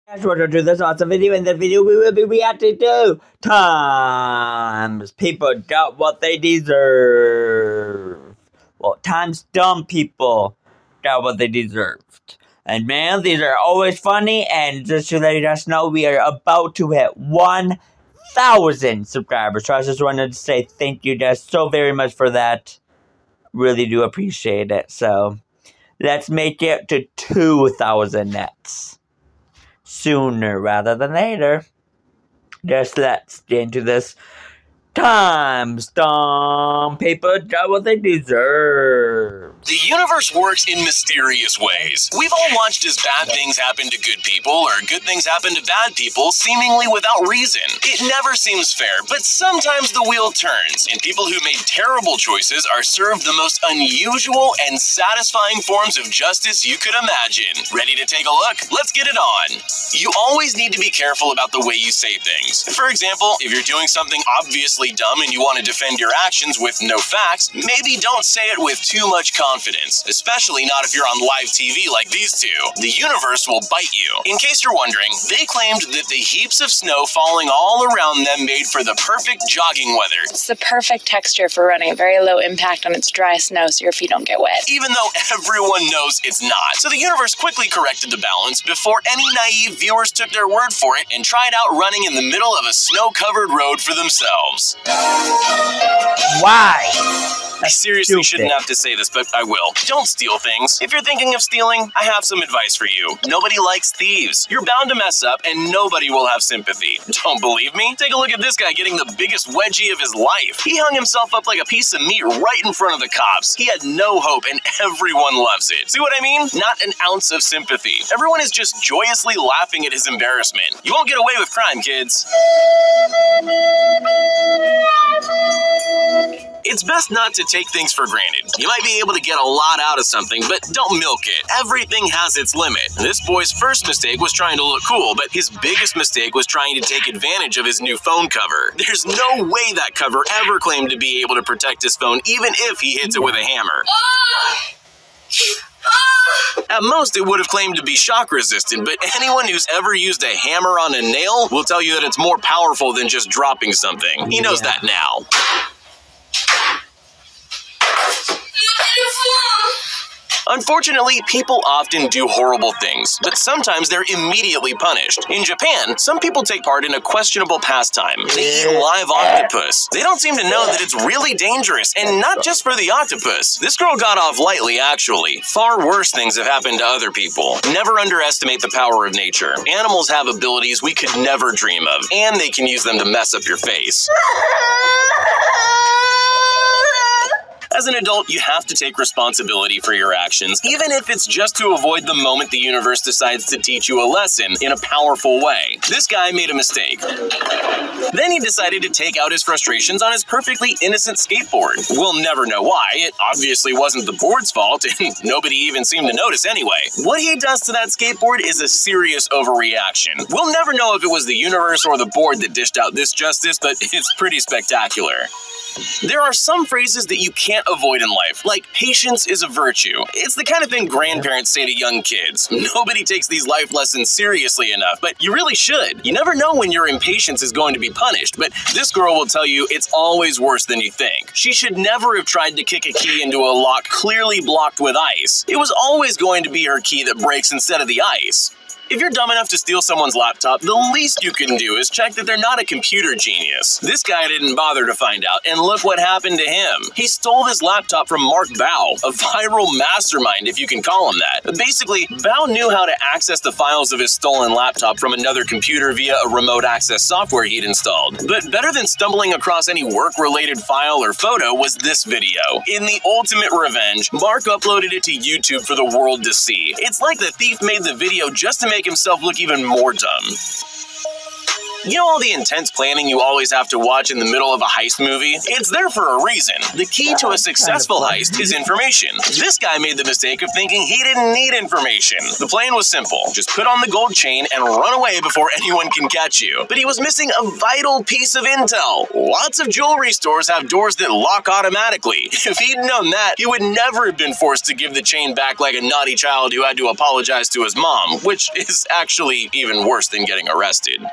Welcome to this awesome video. In this video, we will be reacting to Times People Got What They Deserve. Well, Times Dumb People Got What They Deserved. And man, these are always funny. And just to let you guys know, we are about to hit 1,000 subscribers. So I just wanted to say thank you guys so very much for that. Really do appreciate it. So let's make it to 2,000 nets. Sooner rather than later. Just let's get into this. Times Dumb People Got What They Deserve. The universe works in mysterious ways. We've all watched as bad things happen to good people or good things happen to bad people seemingly without reason. It never seems fair, but sometimes the wheel turns, and people who made terrible choices are served the most unusual and satisfying forms of justice you could imagine. Ready to take a look? Let's get it on. You always need to be careful about the way you say things. For example, if you're doing something obviously dumb and you want to defend your actions with no facts, maybe don't say it with too much confidence, especially not if you're on live TV like these two. The universe will bite you. In case you're wondering, they claimed that the heaps of snow falling all around them made for the perfect jogging weather. It's the perfect texture for running, very low impact on its dry snow so your feet don't get wet. Even though everyone knows it's not. So the universe quickly corrected the balance before any naive viewers took their word for it and tried out running in the middle of a snow-covered road for themselves. Why? I seriously shouldn't have to say this, but I will. Don't steal things. If you're thinking of stealing, I have some advice for you. Nobody likes thieves. You're bound to mess up, and nobody will have sympathy. Don't believe me? Take a look at this guy getting the biggest wedgie of his life. He hung himself up like a piece of meat right in front of the cops. He had no hope, and everyone loves it. See what I mean? Not an ounce of sympathy. Everyone is just joyously laughing at his embarrassment. You won't get away with crime, kids. It's best not to take things for granted. You might be able to get a lot out of something, but don't milk it. Everything has its limit. This boy's first mistake was trying to look cool, but his biggest mistake was trying to take advantage of his new phone cover. There's no way that cover ever claimed to be able to protect his phone, even if he hits it with a hammer. At most, it would have claimed to be shock resistant, but anyone who's ever used a hammer on a nail will tell you that it's more powerful than just dropping something. He knows that now. Unfortunately, people often do horrible things, but sometimes they're immediately punished. In Japan, some people take part in a questionable pastime. They eat live octopus. They don't seem to know that it's really dangerous, and not just for the octopus. This girl got off lightly, actually. Far worse things have happened to other people. Never underestimate the power of nature. Animals have abilities we could never dream of, and they can use them to mess up your face. As an adult, you have to take responsibility for your actions, even if it's just to avoid the moment the universe decides to teach you a lesson in a powerful way. This guy made a mistake. Then he decided to take out his frustrations on his perfectly innocent skateboard. We'll never know why. It obviously wasn't the board's fault, and nobody even seemed to notice anyway. What he does to that skateboard is a serious overreaction. We'll never know if it was the universe or the board that dished out this justice, but it's pretty spectacular. There are some phrases that you can't avoid in life, like patience is a virtue. It's the kind of thing grandparents say to young kids. Nobody takes these life lessons seriously enough, but you really should. You never know when your impatience is going to be punished, but this girl will tell you it's always worse than you think. She should never have tried to kick a key into a lock clearly blocked with ice. It was always going to be her key that breaks instead of the ice. If you're dumb enough to steal someone's laptop, the least you can do is check that they're not a computer genius. This guy didn't bother to find out, and look what happened to him. He stole his laptop from Mark Bao, a viral mastermind if you can call him that. Basically, Bao knew how to access the files of his stolen laptop from another computer via a remote access software he'd installed. But better than stumbling across any work-related file or photo was this video. In the ultimate revenge, Mark uploaded it to YouTube for the world to see. It's like the thief made the video just to make himself look even more dumb. You know all the intense planning you always have to watch in the middle of a heist movie? It's there for a reason. The key to a successful heist is information. This guy made the mistake of thinking he didn't need information. The plan was simple. Just put on the gold chain and run away before anyone can catch you. But he was missing a vital piece of intel. Lots of jewelry stores have doors that lock automatically. If he'd known that, he would never have been forced to give the chain back like a naughty child who had to apologize to his mom, which is actually even worse than getting arrested.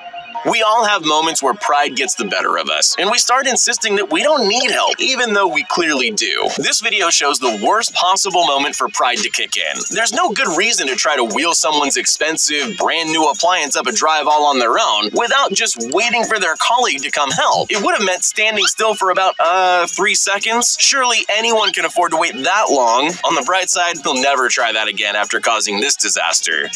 We all have moments where pride gets the better of us, and we start insisting that we don't need help, even though we clearly do. This video shows the worst possible moment for pride to kick in. There's no good reason to try to wheel someone's expensive, brand new appliance up a drive all on their own without just waiting for their colleague to come help. It would have meant standing still for about, 3 seconds. Surely anyone can afford to wait that long. On the bright side, they'll never try that again after causing this disaster.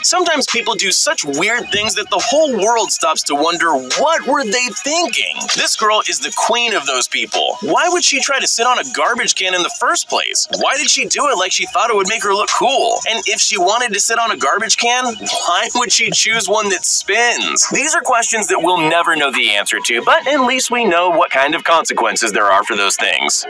Sometimes people do such weird things that the whole world stops to wonder, what were they thinking? This girl is the queen of those people. Why would she try to sit on a garbage can in the first place? Why did she do it like she thought it would make her look cool? And if she wanted to sit on a garbage can, why would she choose one that spins? These are questions that we'll never know the answer to, but at least we know what kind of consequences there are for those things.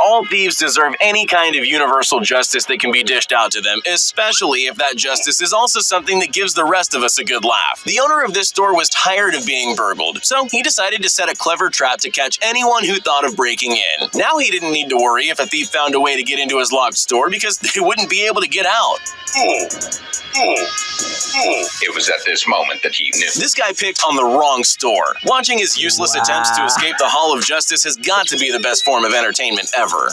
All thieves deserve any kind of universal justice that can be dished out to them, especially if that justice is also something that gives the rest of us a good laugh. The owner of this store was tired of being burgled, so he decided to set a clever trap to catch anyone who thought of breaking in. Now he didn't need to worry if a thief found a way to get into his locked store because they wouldn't be able to get out. It was at this moment that he knew. This guy picked on the wrong store. Watching his useless attempts to escape the Hall of Justice has got to be the best form of entertainment ever.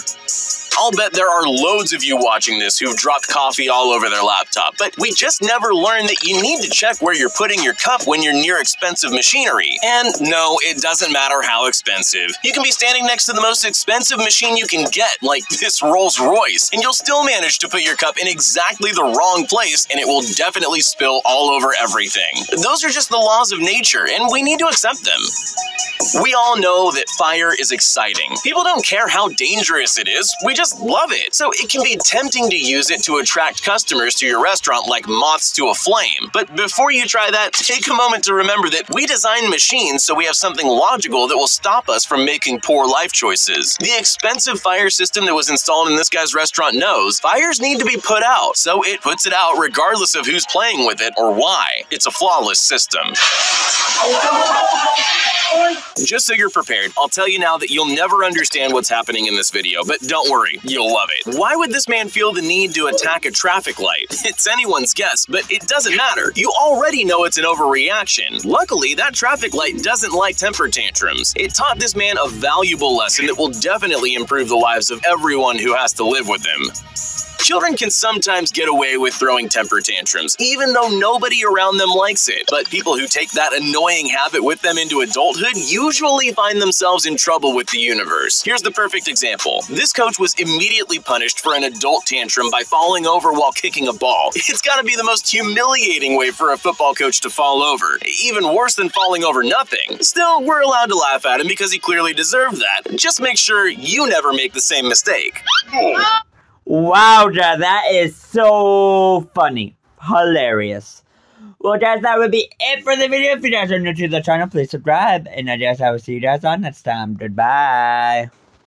I'll bet there are loads of you watching this who've dropped coffee all over their laptop, but we just never learned that you need to check where you're putting your cup when you're near expensive machinery. And no, it doesn't matter how expensive. You can be standing next to the most expensive machine you can get, like this Rolls Royce, and you'll still manage to put your cup in exactly the wrong place, and it will definitely spill all over everything. Those are just the laws of nature, and we need to accept them. We all know that fire is exciting. People don't care how dangerous it is, we just love it. So it can be tempting to use it to attract customers to your restaurant like moths to a flame. But before you try that, take a moment to remember that we design machines so we have something logical that will stop us from making poor life choices. The expensive fire system that was installed in this guy's restaurant knows fires need to be put out, so it puts it out regardless of who's playing with it or why. It's a flawless system. Just so you're prepared, I'll tell you now that you'll never understand what's happening in this video, but don't worry, you'll love it. Why would this man feel the need to attack a traffic light? It's anyone's guess, but it doesn't matter. You already know it's an overreaction. Luckily, that traffic light doesn't like temper tantrums. It taught this man a valuable lesson that will definitely improve the lives of everyone who has to live with him. Children can sometimes get away with throwing temper tantrums, even though nobody around them likes it. But people who take that annoying habit with them into adulthood usually find themselves in trouble with the universe. Here's the perfect example. This coach was immediately punished for an adult tantrum by falling over while kicking a ball. It's gotta be the most humiliating way for a football coach to fall over. Even worse than falling over nothing. Still, we're allowed to laugh at him because he clearly deserved that. Just make sure you never make the same mistake. Wow, that is so funny. Hilarious. Well, guys, that would be it for the video. If you guys are new to the channel, please subscribe. And I guess I will see you guys on next time. Goodbye.